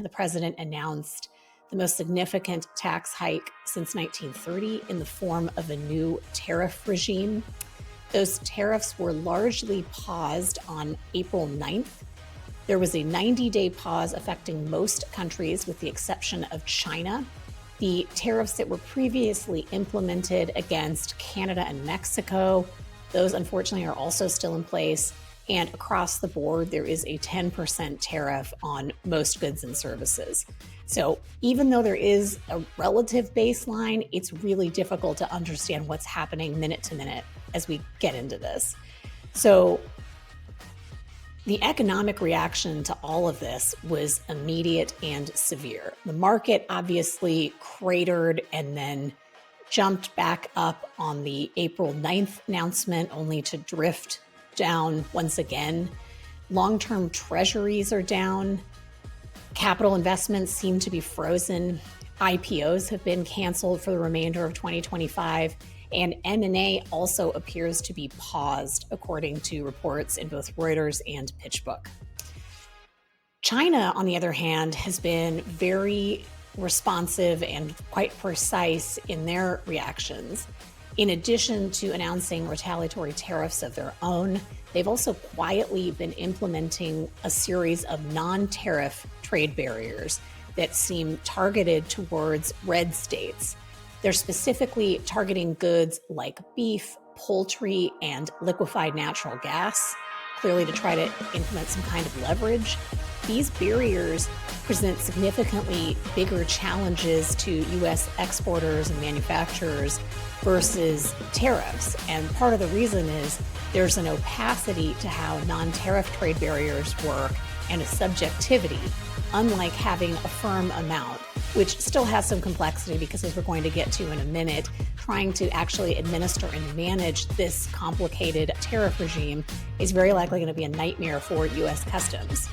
the president announced the most significant tax hike since 1930 in the form of a new tariff regime. Those tariffs were largely paused on April 9th. There was a 90-day pause affecting most countries with the exception of China. The tariffs that were previously implemented against Canada and Mexico, those unfortunately are also still in place. And across the board, there is a 10% tariff on most goods and services. So even though there is a relative baseline, it's really difficult to understand what's happening minute to minute as we get into this. So the economic reaction to all of this was immediate and severe. The market obviously cratered and then jumped back up on the April 9th announcement, only to drift down once again. Long-term treasuries are down. Capital investments seem to be frozen. IPOs have been canceled for the remainder of 2025. And M&A also appears to be paused, according to reports in both Reuters and PitchBook. China, on the other hand, has been very responsive and quite precise in their reactions. In addition to announcing retaliatory tariffs of their own, they've also quietly been implementing a series of non-tariff trade barriers that seem targeted towards red states. They're specifically targeting goods like beef, poultry, and liquefied natural gas, clearly to try to implement some kind of leverage. These barriers present significantly bigger challenges to U.S. exporters and manufacturers versus tariffs. And part of the reason is there's an opacity to how non-tariff trade barriers work and a subjectivity, unlike having a firm amount, which still has some complexity because, as we're going to get to in a minute, trying to actually administer and manage this complicated tariff regime is very likely going to be a nightmare for U.S. Customs.